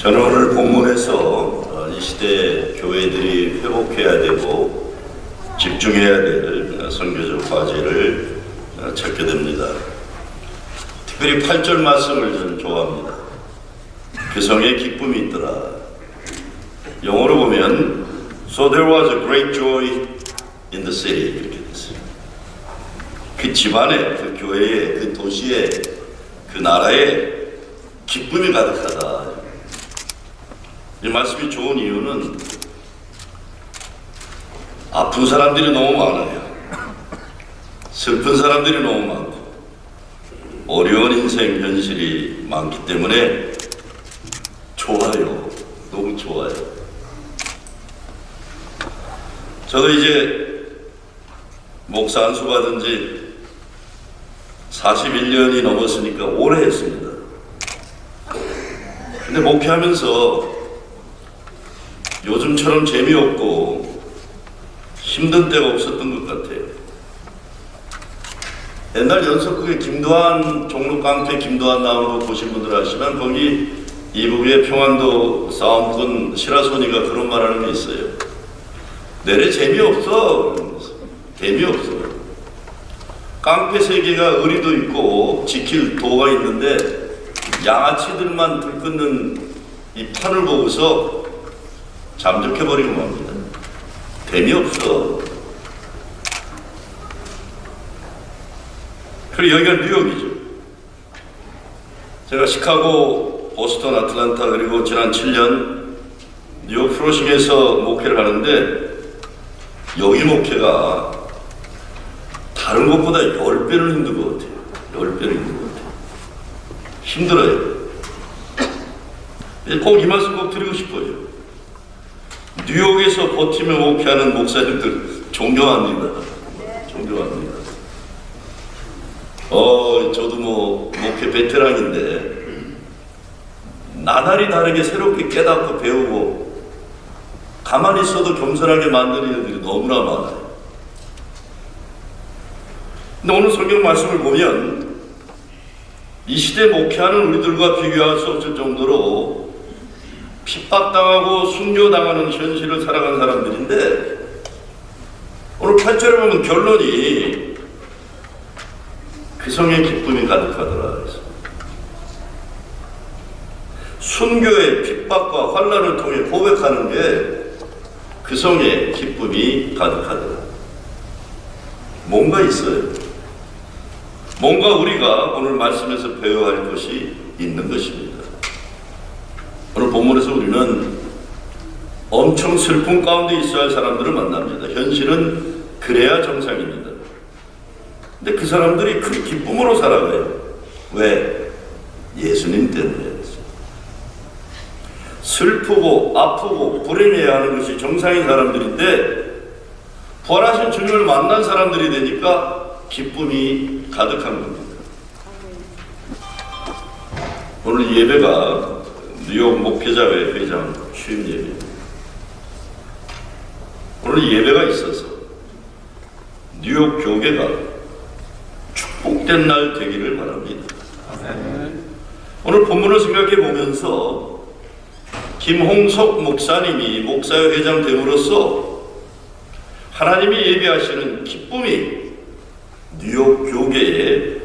저는 오늘 본문에서 이 시대 교회들이 회복해야 되고 집중해야 될 선교적 과제를 찾게 됩니다. 특별히 8절 말씀을 저는 좋아합니다. 그 성에 기쁨이 있더라. 영어로 보면 So there was a great joy in the city 이렇게 됐어요. 그 집안에, 그 교회에, 그 도시에, 그 나라에 기쁨이 가득하다. 이 말씀이 좋은 이유는 아픈 사람들이 너무 많아요. 슬픈 사람들이 너무 많고 어려운 인생 현실이 많기 때문에 좋아요. 너무 좋아요. 저도 이제 목사 안수 받은 지 41년이 넘었으니까 오래 했습니다. 근데 목회하면서 요즘처럼 재미없고 힘든 때가 없었던 것 같아요. 옛날 연속극에 김도한, 종로 깡패 김도한 나오는 거 보신 분들 아시면 거기 이북의 평안도 싸움꾼 시라소니가 그런 말 하는 게 있어요. 내래 재미없어. 재미없어. 깡패 세계가 의리도 있고 지킬 도가 있는데 양아치들만 들끓는 이 판을 보고서 잠적해버리고 맙니다. 재미없어. 그리고 여기가 뉴욕이죠. 제가 시카고, 보스턴, 아틀란타 그리고 지난 7년 뉴욕 플로싱에서 목회를 하는데 여기 목회가 다른 것보다 10배는 힘든 것 같아요. 10배는 힘든 것 같아요. 힘들어요. 꼭 이 말씀 꼭 드리고 싶어요. 뉴욕에서 버티며 목회하는 목사님들 존경합니다. 존경합니다. 저도 목회 베테랑인데 나날이 다르게 새롭게 깨닫고 배우고 가만히 있어도 겸손하게 만드는 일들이 너무나 많아요. 근데 오늘 성경 말씀을 보면 이 시대 목회하는 우리들과 비교할 수 없을 정도로 핍박당하고 순교당하는 현실을 살아간 사람들인데 오늘 8절에 보면 결론이 그 성에 기쁨이 가득하더라. 그래서 순교의 핍박과 환난을 통해 고백하는 게 그 성에 기쁨이 가득하더라. 뭔가 있어요. 뭔가 우리가 오늘 말씀에서 배워야 할 것이 있는 것입니다. 오늘 본문에서 우리는 엄청 슬픔 가운데 있어야 할 사람들을 만납니다. 현실은 그래야 정상입니다. 근데 그 사람들이 큰 기쁨으로 살아가요. 왜? 예수님 때문에. 슬프고 아프고 불행해야 하는 것이 정상인 사람들인데 부활하신 주님을 만난 사람들이 되니까 기쁨이 가득한 겁니다. 오늘 예배가 뉴욕 목회자회 회장 취임 예배입니다. 오늘 예배가 있어서 뉴욕 교계가 축복된 날 되기를 바랍니다. 오늘 본문을 생각해 보면서 김홍석 목사님이 목사회 회장 됨으로써 하나님이 예비하시는 기쁨이 뉴욕 교계에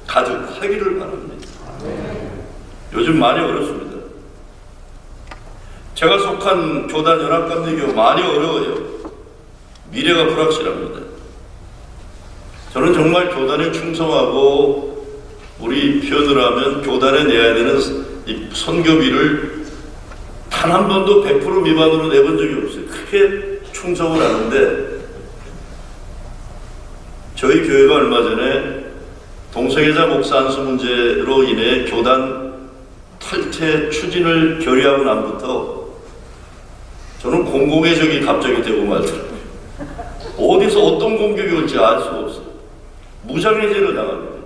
가득하기를 바랍니다. 요즘 많이 어렵습니다. 제가 속한 교단 연합감리교 많이 어려워요. 미래가 불확실합니다. 저는 정말 교단에 충성하고 우리 표현을 하면 교단에 내야 되는 이 선교비를 단 한 번도 100% 미만으로 내본 적이 없어요. 크게 충성을 하는데 저희 교회가 얼마 전에 동성애자 목사 안수 문제로 인해 교단 탈퇴 추진을 결의하고 난부터 저는 공공의 적이 갑자기 되고 말더라고요. 어디서 어떤 공격이 올지 알 수가 없어요. 무장해제로 나갑니다.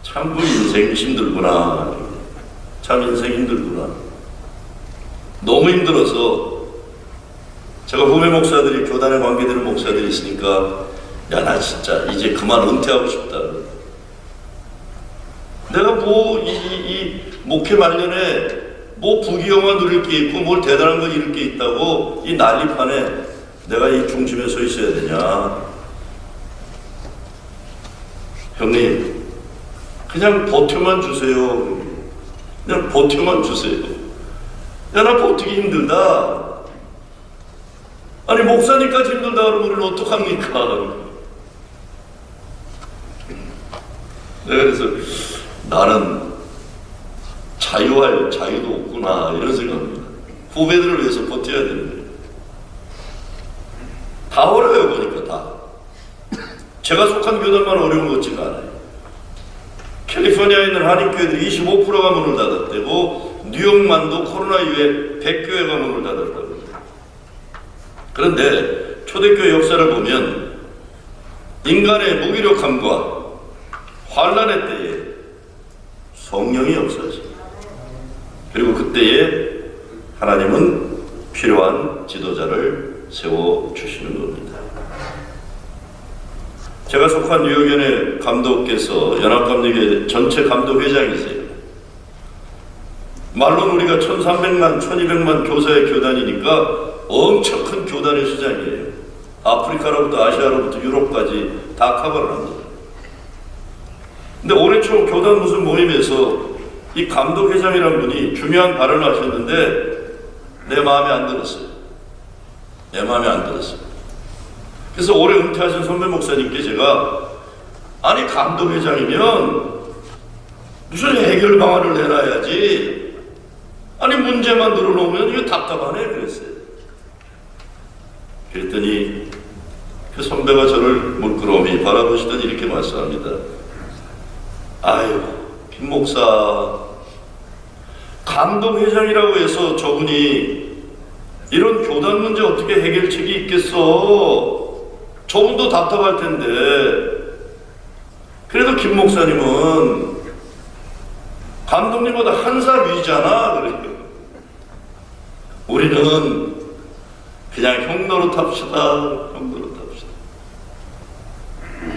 참 그 인생 힘들구나. 참 인생 힘들구나. 너무 힘들어서 제가 후배 목사들이 교단에 관계되는 목사들이 있으니까 야, 나 진짜 이제 그만 은퇴하고 싶다. 내가 이 목회 말년에 뭐 부귀영화 누릴 게 있고 뭘 대단한 거 이룰 게 있다고 이 난리판에 내가 이 중심에 서 있어야 되냐. 형님, 그냥 버텨만 주세요. 그냥 버텨만 주세요. 야, 나 버티기 힘들다. 아니, 목사님까지 힘들다 그러면 우리는 어떡합니까? 내가 그래서 나는 자유할 자유도 없구나 이런 생각입니다. 후배들을 위해서 버텨야 되는데 다 어려워요. 보니까 다. 제가 속한 교단만 어려운 것 같지가 않아요. 캘리포니아에 있는 한인교회들이 25%가 문을 닫았대고 뉴욕만도 코로나 이후에 100교회가 문을 닫았다고. 그런데 초대교회 역사를 보면 인간의 무기력함과 환란의 때에 성령이 역사하십니다. 그리고 그때에 하나님은 필요한 지도자를 세워주시는 겁니다. 제가 속한 뉴욕연의 감독께서 연합감독회 전체 감독회장이세요. 말로는 우리가 1300만, 1200만 교사의 교단이니까 엄청 큰 교단의 수장이에요. 아프리카로부터 아시아로부터 유럽까지 다 커버를 합니다. 근데 올해 초 교단 무슨 모임에서 이 감독회장이라는 분이 중요한 발언을 하셨는데 내 마음에 안 들었어요. 내 마음에 안 들었어요. 그래서 올해 은퇴하신 선배 목사님께 제가 아니 감독회장이면 무슨 해결 방안을 내놔야지 아니 문제만 늘어놓으면 이거 답답하네 그랬어요. 그랬더니 그 선배가 저를 물끄러미 바라보시더니 이렇게 말씀합니다. 아유 김 목사 감독회장이라고 해서 저분이 이런 교단 문제 어떻게 해결책이 있겠어. 저분도 답답할 텐데 그래도 김 목사님은 감독님보다 한 살 위잖아. 그래요. 우리는 그냥 형 노릇합시다. 형 노릇합시다.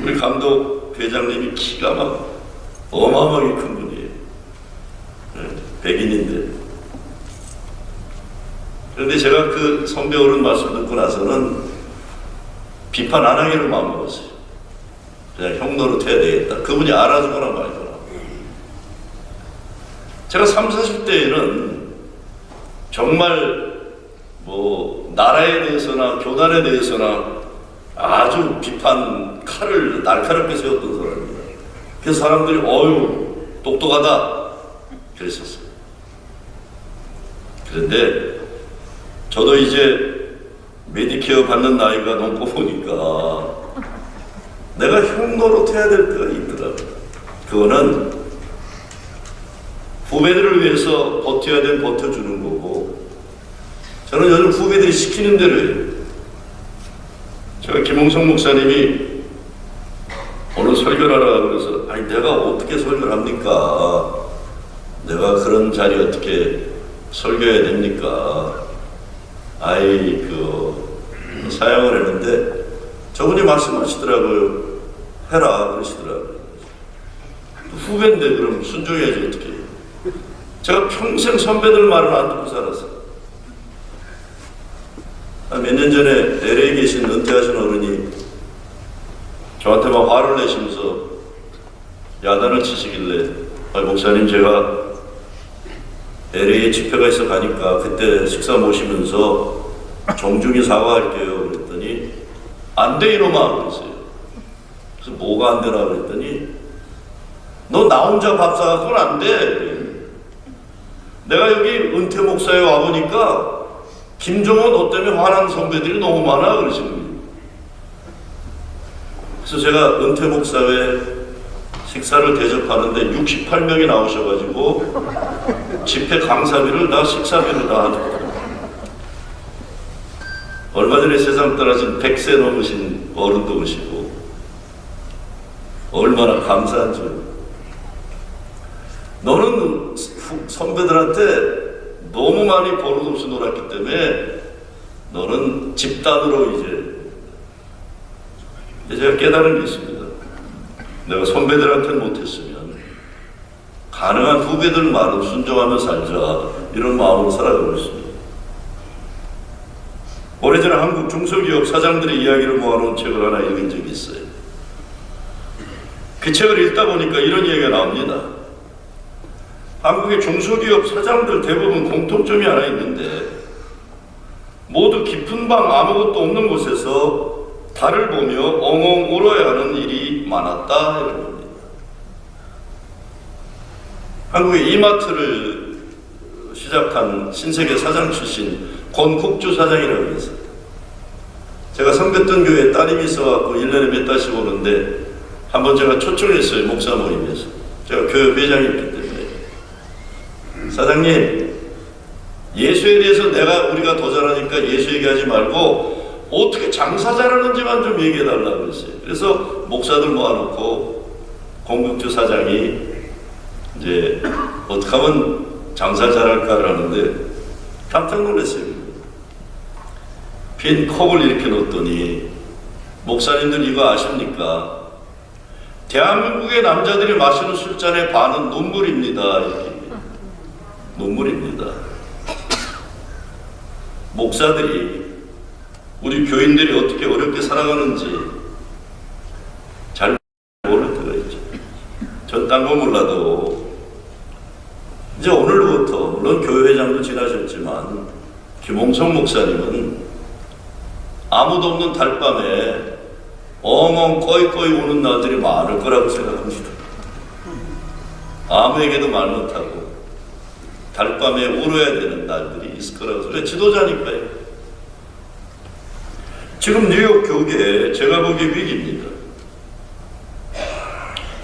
우리 감독 회장님이 키가 막 어마어마하게 큰 분이에요. 백인인데. 그런데 제가 그 선배 어른 말씀 듣고 나서는 비판 안 하기를 마음먹었어요. 그냥 형 노릇해야 되겠다. 그분이 알아주거나 말거나. 제가 30, 40대에는 정말 뭐 나라에 대해서나 교단에 대해서나 아주 비판 칼을 날카롭게 세웠던 사람입니다. 그래서 사람들이 어휴 똑똑하다 그랬었어요. 그런데 저도 이제 메디케어 받는 나이가 넘고 보니까 내가 형 노릇해야 될 때가 있더라고요. 그거는 후배들을 위해서 버텨야 되면 버텨주는 거고 저는 요즘 후배들이 시키는 대로 해요. 제가 김홍성 목사님이 오늘 설교를 하라 그래서 아니 내가 어떻게 설교를 합니까? 내가 그런 자리 어떻게 설교해야 됩니까? 아이 사양을 했는데 저분이 말씀하시더라고요. 해라 그러시더라고요. 후배인데 그럼 순종해야지 어떻게 해요. 제가 평생 선배들 말을 안 듣고 살았어요. 몇 년 전에 LA에 계신 은퇴하신 어른이 저한테 막 화를 내시면서 야단을 치시길래 목사님 제가 LA에 집회가 있어 가니까 그때 식사 모시면서 정중히 사과할게요 그랬더니 안 돼 이놈아 그랬어요. 그래서 뭐가 안 되나 그랬더니 너 나 혼자 밥 사갖고는 안 돼. 내가 여기 은퇴 목사에 와보니까 김종호 너 때문에 화난 선배들이 너무 많아 그러시는 거예요. 그래서 제가 은퇴 목사회 식사를 대접하는데 68명이 나오셔가지고 집회 강사비를 다 식사비로 다 하더라고요. 얼마 전에 세상 떠나신 100세 넘으신 어른도 오시고 얼마나 감사한지. 너는 선배들한테 너무 많이 버릇없이 놀았기 때문에 너는 집단으로 이제 제가 깨달은 게 있습니다. 내가 선배들한테는 못했으면 가능한 후배들 말은 순종하며 살자, 이런 마음으로 살아가고 있습니다. 오래전에 한국 중소기업 사장들의 이야기를 모아놓은 책을 하나 읽은 적이 있어요. 그 책을 읽다 보니까 이런 이야기가 나옵니다. 한국의 중소기업 사장들 대부분 공통점이 하나 있는데, 모두 깊은 방 아무것도 없는 곳에서 달을 보며 엉엉 울어야 하는 일이 많았다, 이런 겁니다. 한국의 이마트를 시작한 신세계 사장 출신 권국주 사장이라고 있어요. 제가 섬겼던 교회에 따님이 있어갖고 1년에 몇 달씩 오는데, 한번 제가 초청했어요. 목사 모임에서. 제가 교회 회장이었기 때문에. 사장님, 예수에 대해서 우리가 더 잘하니까 예수 얘기하지 말고 어떻게 장사 잘하는지만 좀 얘기해달라고 그랬어요. 그래서 목사들 모아놓고 권국주 사장이 이제 어떻게 하면 장사 잘할까를 하는데 깜짝 놀랐어요. 빈 컵을 이렇게 놓더니, 목사님들 이거 아십니까? 대한민국의 남자들이 마시는 술잔의 반은 눈물입니다. 이렇게. 눈물입니다. 목사들이, 우리 교인들이 어떻게 어렵게 살아가는지 잘 모를 때가 있죠. 전 딴 거 몰라도 이제 오늘부터, 물론 교회 회장도 지나셨지만 김홍성 목사님은 아무도 없는 달밤에 엉엉 꺼이꺼이 우는 날들이 많을 거라고 생각합니다. 아무에게도 말 못하고 달밤에 울어야 되는 날들이 있을 거라고 생각해요. 지도자니까요. 지금 뉴욕 교계에 제가 보기에 위기입니다.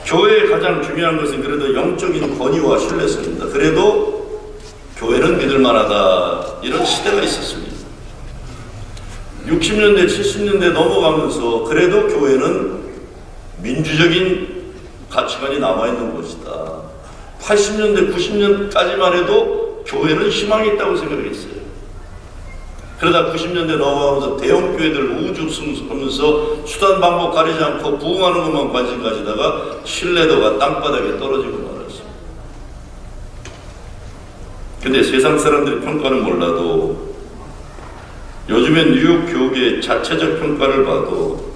교회의 가장 중요한 것은 그래도 영적인 권위와 신뢰성입니다. 그래도 교회는 믿을만하다, 이런 시대가 있었습니다. 60년대, 70년대 넘어가면서 그래도 교회는 민주적인 가치관이 남아있는 곳이다. 80년대, 90년까지만 해도 교회는 희망이 있다고 생각했어요. 그러다 90년대 넘어가면서 대형 교회들 우죽순하면서 수단 방법 가리지 않고 부흥하는 것만 관심 가지다가 신뢰도가 땅바닥에 떨어지고 말았어요. 근데 세상 사람들의 평가는 몰라도 요즘엔 뉴욕 교계의 자체적 평가를 봐도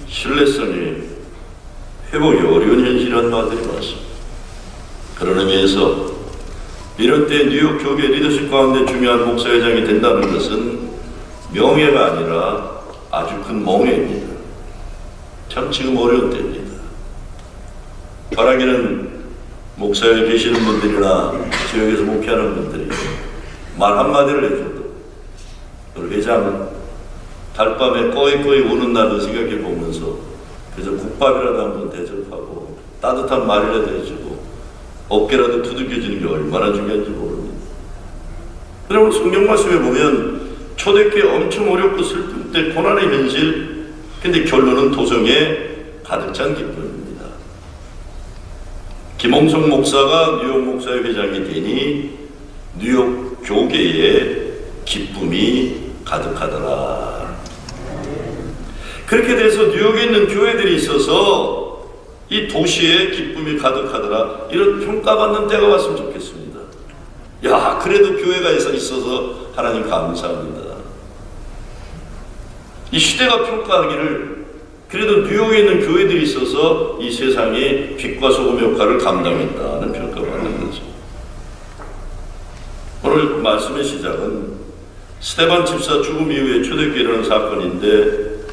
신뢰성이 회복이 어려운 현실이라는 말들이 많습니다. 그런 의미에서 이런 때 뉴욕 교계 리더십 가운데 중요한 목사회장이 된다는 것은 명예가 아니라 아주 큰 멍해입니다. 참 지금 어려운 때입니다. 바라기는 목사에 계시는 분들이나 지역에서 목회하는 분들이 말 한마디를 해줘도, 우리 회장은 달밤에 꺼이꺼이 우는 날을 생각해 보면서 그래서 국밥이라도 한번 대접하고 따뜻한 말이라도 해주고 어깨라도 두들겨주는 게 얼마나 중요한지 모릅니다. 그러면 성경 말씀에 보면 초대교회 엄청 어렵고 슬플 때 고난의 현실, 근데 결론은 도성에 가득 찬 기쁨입니다. 김홍성 목사가 뉴욕 목사의 회장이 되니 뉴욕 교계에 기쁨이 가득하더라. 그렇게 돼서 뉴욕에 있는 교회들이 있어서 이 도시에 기쁨이 가득하더라, 이런 평가받는 때가 왔으면 좋겠습니다. 야, 그래도 교회가 있어서 하나님 감사합니다. 이 시대가 평가하기를 그래도 뉴욕에 있는 교회들이 있어서 이 세상에 빛과 소금 역할을 감당했다는 평가받는 거죠. 오늘 말씀의 시작은 스데반 집사 죽음 이후에 초대교회에 일어난 사건인데,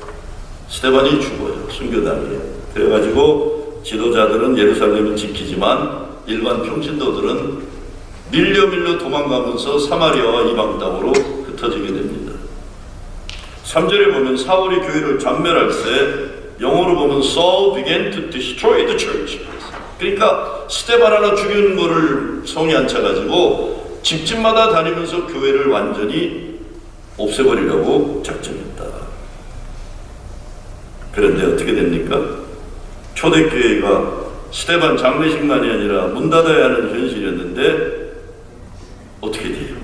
스데반이 죽어요. 순교당해요. 그래가지고 지도자들은 예루살렘을 지키지만 일반 평신도들은 밀려 도망가면서 사마리아와 이방 땅으로 흩어지게 됩니다. 3절에 보면 사울이 교회를 전멸할 때 영어로 보면 Saul began to destroy the church. 그러니까 스데반 하나 죽이는 거를 성에 안 차가지고 집집마다 다니면서 교회를 완전히 없애버리려고 작정했다. 그런데 어떻게 됩니까? 초대교회가 스데반 장례식만이 아니라 문 닫아야 하는 현실이었는데 어떻게 돼요?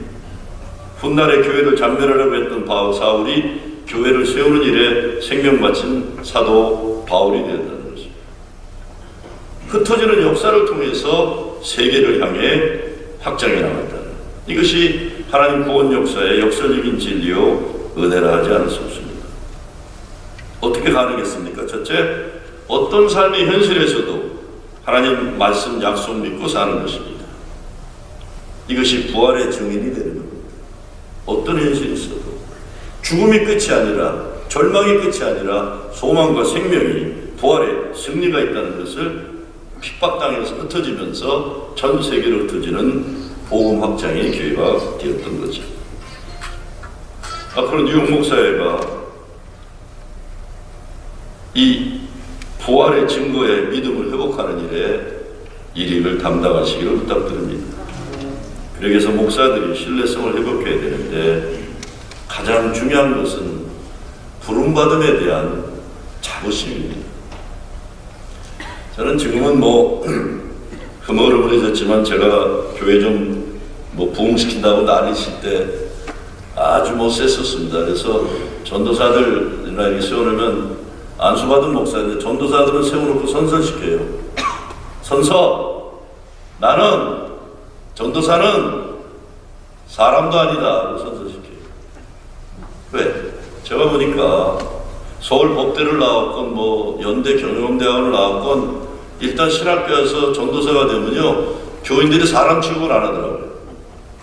훗날에 교회를 잔멸하려고 했던 사울이 교회를 세우는 일에 생명 바친 사도 바울이 되었다는 것입니다. 흩어지는 역사를 통해서 세계를 향해 확장해 나간다. 이것이 하나님 구원 역사의 역설적인 진리요 은혜라 하지 않을 수 없습니다. 어떻게 가능했습니까? 첫째, 어떤 삶의 현실에서도 하나님 말씀 약속 믿고 사는 것입니다. 이것이 부활의 증인이 되는 겁니다. 어떤 현실이 있어도 죽음이 끝이 아니라, 절망이 끝이 아니라 소망과 생명이, 부활의 승리가 있다는 것을 핍박당해서 흩어지면서 전 세계로 흩어지는 복음 확장의 기회가 되었던 거죠. 앞으로 뉴욕 목사회가 이 부활의 증거에 믿음을 회복하는 일에 일익을 담당하시기를 부탁드립니다. 그러기 위해서 목사들이 신뢰성을 회복해야 되는데 가장 중요한 것은 부름받음에 대한 자부심입니다. 저는 지금은 흐물흐물해졌지만 제가 교회 좀 부흥시킨다고 난리칠 때 아주 셌었습니다. 그래서 전도사들이나 이렇게 세워놓으면 안수받은 목사인데 전도사들은 세워놓고 선서시켜요. 선서! 나는 전도사는 사람도 아니다. 선서시켜요. 왜? 제가 보니까 서울 법대를 나왔건 연대 경영대학원을 나왔건 일단 신학교에서 전도사가 되면요 교인들이 사람 취급을 안 하더라고요.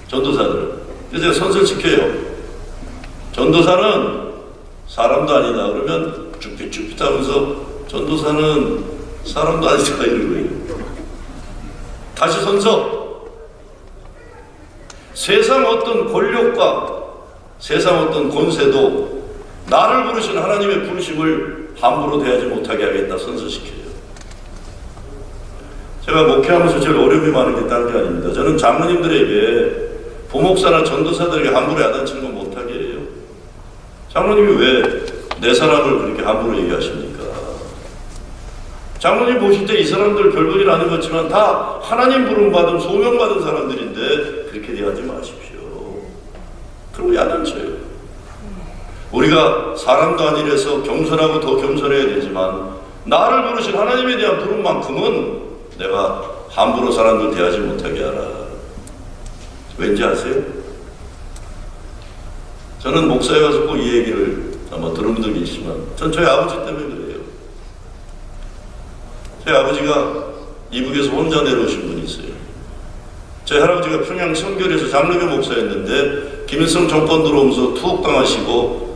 전도사들은. 그래서 제가 선서시켜요. 전도사는 사람도 아니다. 그러면 쭈삣쭈삣 하면서 전도사는 사람도 아니다 이러고요. 다시 선서. 세상 어떤 권력과 세상 어떤 권세도 나를 부르신 하나님의 부르심을 함부로 대하지 못하게 하겠다 선서시켜요. 제가 목회하면서 제일 어려움이 많은 게 다른 게 아닙니다. 저는 장로님들에게 부목사나 전도사들에게 함부로 야단치는 건 못하게 해요. 장로님이 왜 내 사람을 그렇게 함부로 얘기하십니까? 장로님 보실 때 이 사람들 별볼일 아닌 것 같지만 다 하나님 부름받은 소명받은 사람들인데 그렇게 대하지 마십시오. 그리고 야단쳐요. 우리가 사람도 아니라서 겸손하고 더 겸손해야 되지만 나를 부르신 하나님에 대한 부름만큼은 내가 함부로 사람들 대하지 못하게 하라. 왠지 아세요? 저는 목사에 가서 꼭 이 얘기를 아마 들은 분도 계시지만 전 저희 아버지 때문에 그래요. 저희 아버지가 이북에서 혼자 내려오신 분이 있어요. 저희 할아버지가 평양 성결에서 장로교 목사였는데 김일성 정권 들어오면서 투옥당하시고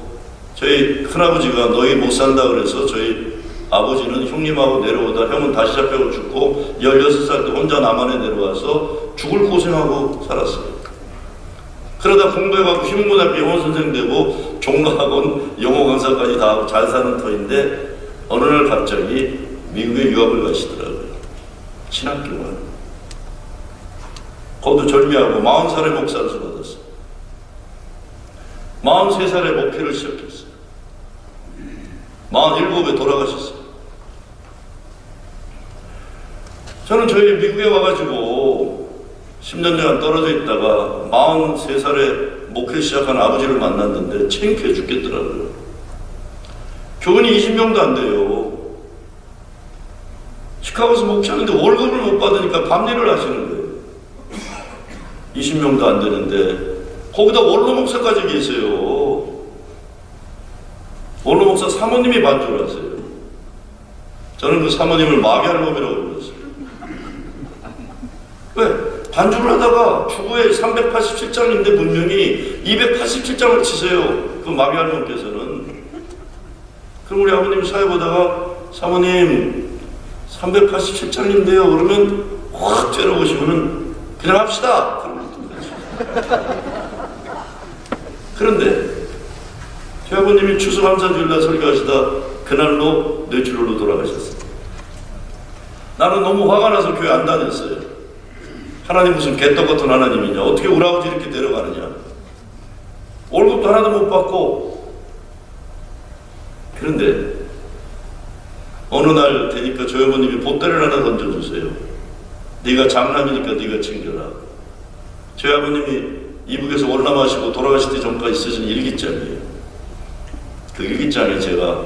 저희 큰아버지가 너희 못 산다 그래서 저희 아버지는 형님하고 내려오다 형은 다시 잡혀고 죽고 16살 때 혼자 남한에 내려와서 죽을 고생하고 살았어요. 그러다 공부해갖고 휘문고등학교 영어선생 되고 종가학원 영어 강사까지 다 하고 잘 사는 터인데 어느 날 갑자기 미국에 유학을 가시더라고요. 신학교만. 거기도 절미하고 40살에 목사를 받았어요. 43살에 목회를 시작했어요. 47에 돌아가셨어요. 저는 저희 미국에 와가지고 10년간 떨어져 있다가 43살에 목회 시작한 아버지를 만났는데 창피해 죽겠더라고요. 교인이 20명도 안 돼요. 시카고에서 목회하는데 월급을 못 받으니까 밤일을 하시는 거예요. 20명도 안 되는데 거기다 원로 목사까지 계세요. 원로 목사 사모님이 반주를 하세요. 저는 그 사모님을 마귀알몸이라고 불렀어요. 왜? 반주를 하다가 추구에 387장인데 분명히 287장을 치세요. 그 마귀알몸께서는. 그럼 우리 아버님 사회 보다가 사모님 387장인데요. 그러면 확 째려보시면은 그냥 합시다. 그런데 저희 아버님이 추수감사주일날 설교하시다 그날로 뇌출혈로 돌아가셨어요. 나는 너무 화가 나서 교회 안 다녔어요. 하나님 무슨 개떡 같은 하나님이냐. 어떻게 우리 아버지 이렇게 데려가느냐. 월급도 하나도 못 받고. 그런데 어느 날 되니까 저희 어머님이 보따리를 하나 던져주세요. 네가 장남이니까 네가 챙겨라. 저희 아버님이 이북에서 월남하시고 돌아가시기 전까지 쓰신 일기장이에요. 그 일기장에 제가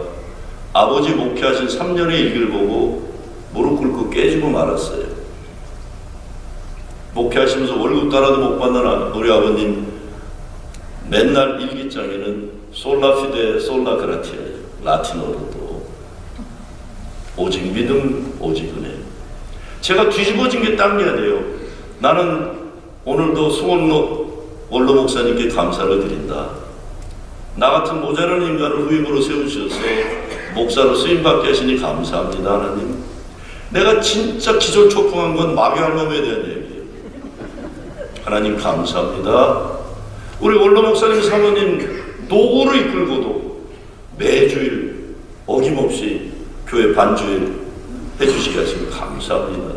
아버지 목회하신 3년의 일기를 보고 무릎 꿇고 얼굴 깨지고 말았어요. 목회하시면서 월급 따라도 못 받는 우리 아버님 맨날 일기장에는 솔라피데 솔라그라티아예요. 라틴어로도 오직 믿음 오직 은혜. 제가 뒤집어진 게 딴 게 아니에요. 나는 오늘도 수원로 원로 목사님께 감사를 드린다. 나 같은 모자란 인간을 후임으로 세우셔서 목사로 쓰임받게 하시니 감사합니다. 하나님. 내가 진짜 기절초풍한 건 마귀할멈에 대한 얘기예요. 하나님 감사합니다. 우리 원로 목사님 사모님 노고로 이끌고도 매주일 어김없이 교회 반주일 해주시게 하시면 감사합니다.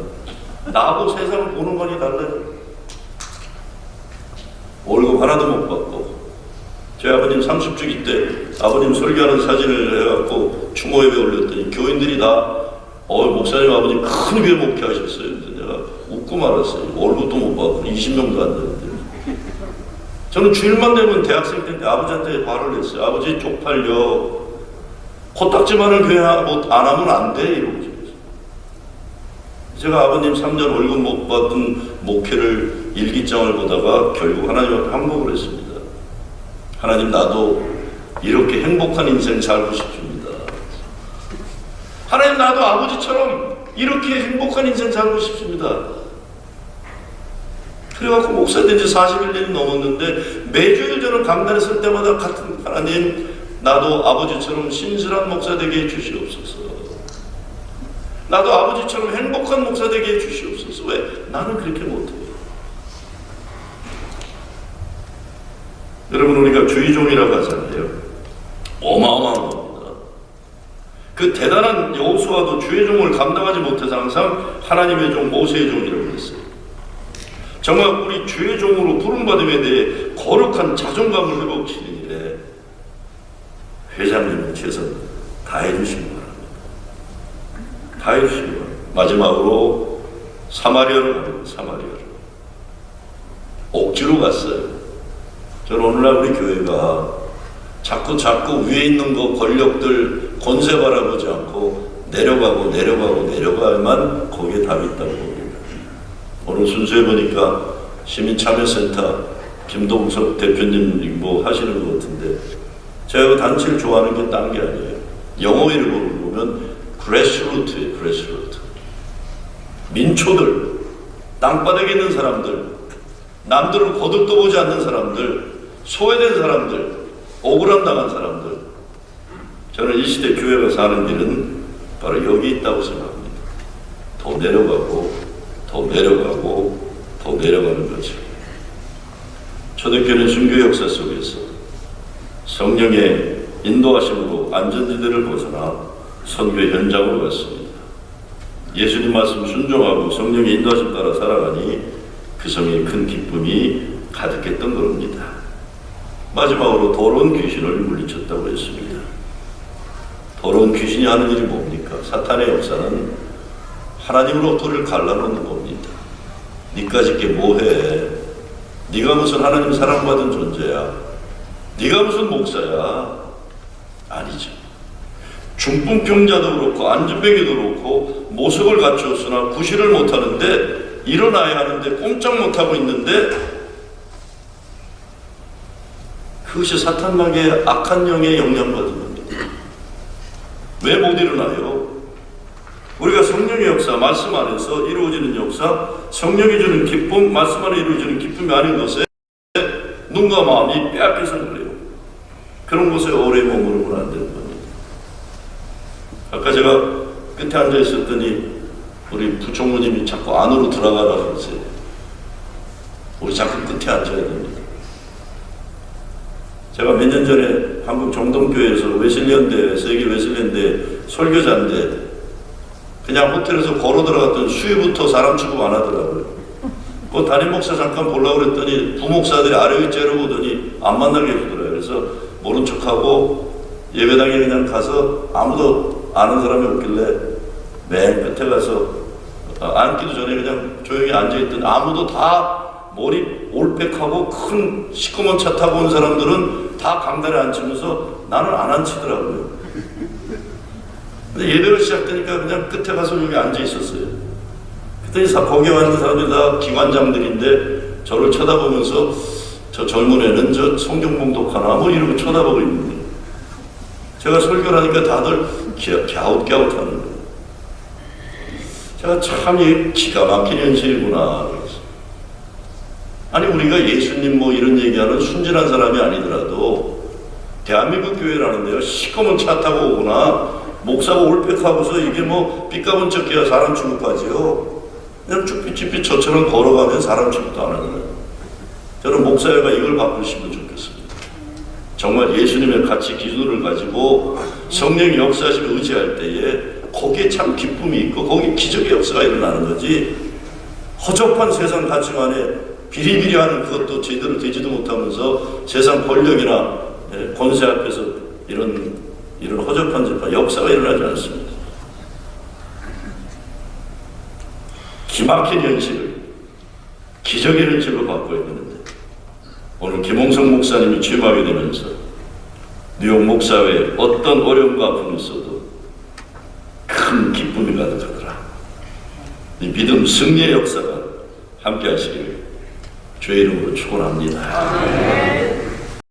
나하고 세상을 보는 건이 달라요. 월급 하나도 못 받고 제 아버님 30주기 때 아버님 설교하는 사진을 해갖고 추모 예배 올렸더니 교인들이 다 목사님 아버님 큰 교회 목회하셨어요. 근데 내가 웃고 말았어요. 월급도 못 받고 20명도 안 되는데. 저는 주일만 되면 대학생 때인데 아버지한테 말을 했어요. 아버지 쪽팔려. 코딱지만을 교회 안 하면 안 돼. 이러고 제가 아버님 3년 월급 못 받은 목회를 일기장을 보다가 결국 하나님 앞에 항복을 했습니다. 하나님 나도 이렇게 행복한 인생 살고 싶습니다. 하나님 나도 아버지처럼 이렇게 행복한 인생 살고 싶습니다. 그래갖고 목사 된 지 41년이 넘었는데 매주일 저는 강단에 설 때마다 같은 하나님 나도 아버지처럼 신실한 목사 되게 해주시옵소서. 나도 아버지처럼 행복한 목사 되게 해주시옵소서. 왜? 나는 그렇게 못해요. 여러분 우리가 주의종이라고 하잖아요. 어마어마한 겁니다. 그 대단한 여호수아도 주의 종을 감당하지 못해서 항상 하나님의 종 모세의 종이라고 했어요. 정말 우리 주의 종으로 부름받음에 대해 거룩한 자존감을 회복시키는 일에 회장님은 최선 다해주시기 바랍니다. 다해주시기 바랍니다. 마지막으로 사마리아로 갑니다. 사마리아로 억지로 갔어요. 저는 오늘날 우리 교회가 자꾸 위에 있는 거 권력들 권세 바라보지 않고 내려가야만 거기에 답이 있다고 봅니다. 오늘 순서에 보니까 시민참여센터 김동석 대표님 뭐 하시는 것 같은데 제가 그 단체를 좋아하는 게 딴 게 아니에요. 영어 이름으로 보면 그래스루트예요. 그래스루트. 민초들, 땅바닥에 있는 사람들, 남들을 거들떠보지 않는 사람들, 소외된 사람들, 억울함 당한 사람들. 저는 이 시대 교회가 사는 길은 바로 여기 있다고 생각합니다. 더 내려가는 거죠. 초대교회는 순교 역사 속에서 성령의 인도하심으로 안전지대를 벗어나 선교 현장으로 갔습니다. 예수님 말씀 순종하고 성령의 인도하심 따라 살아가니 그 성에 큰 기쁨이 가득했던 겁니다. 마지막으로 더러운 귀신을 물리쳤다고 했습니다. 더러운 귀신이 하는 일이 뭡니까? 사탄의 역사는 하나님으로부터를 갈라놓는 겁니다. 니까짓 게 뭐해? 네가 무슨 하나님 사랑받은 존재야? 네가 무슨 목사야? 아니죠. 중풍병자도 그렇고 안진뱅이도 그렇고 모습을 갖추었으나 구실을 못하는데 일어나야 하는데 꼼짝 못하고 있는데 그것이 사탄마귀의 악한 영에 영향받은 겁니다. 왜 못 일어나요? 우리가 성령의 역사, 말씀 안에서 이루어지는 역사, 성령이 주는 기쁨, 말씀 안에 이루어지는 기쁨이 아닌 것에 눈과 마음이 빼앗겨서 그래요. 그런 곳에 오래 머무르면 안 되는 겁니다. 아까 제가 끝에 앉아 있었더니 우리 부총무님이 자꾸 안으로 들어가라 그러세요. 우리 자꾸 끝에 앉아야 됩니다. 제가 몇 년 전에 한국 정동교회에서 웨슬리언대, 세계 웨슬리언대 설교자인데 그냥 호텔에서 걸어 들어갔더니 수위부터 사람 취급 안 하더라고요. 그 담임 목사 잠깐 보려고 그랬더니 부목사들이 아래 위 째려보더니 안 만나게 해주더라고요. 그래서 모른 척하고 예배당에 그냥 가서 아무도 아는 사람이 없길래 맨 끝에 가서 앉기도 전에 그냥 조용히 앉아있더니 아무도 다 머리 올백하고 큰 시커먼 차 타고 온 사람들은 다 강단에 앉히면서 나는 안 앉히더라고요. 근데 예배가 시작되니까 그냥 끝에 가서 여기 앉아 있었어요. 그랬더니 거기에 왔는 사람들이 다 기관장들인데 저를 쳐다보면서 저 젊은 애는 저 성경 봉독하나 뭐 이러고 쳐다보고 있는데 제가 설교를 하니까 다들 갸웃갸웃 하는 거예요. 제가 참 이 기가 막힌 현실이구나. 아니 우리가 예수님 뭐 이런 얘기하는 순진한 사람이 아니더라도 대한민국 교회라는데요, 시커먼 차 타고 오거나 목사가 올백하고서 이게 뭐 삐까분 척해야 사람 취급하지요. 그냥 쭈삣쭈삣 저처럼 걸어가면 사람 취급도 안 하잖아요. 저는 목사회가 이걸 바꾸시면 좋겠습니다. 정말 예수님의 가치 기준을 가지고 성령이 역사하시면 의지할 때에 거기에 참 기쁨이 있고 거기에 기적의 역사가 일어나는 거지, 허접한 세상 가치관에 비리비리하는 그것도 제대로 되지도 못하면서 세상 권력이나 권세 앞에서 이런 허접한 재판, 역사가 일어나지 않습니다. 기막힌 현실을 기적의 현실로 바꿔야 되는데 오늘 김홍성 목사님이 취임하게 되면서 뉴욕 목사회에 어떤 어려움과 아픔이 있어도 큰 기쁨이 가득하더라. 이 믿음 승리의 역사가 함께 하시기를 주의 이름으로 축원합니다.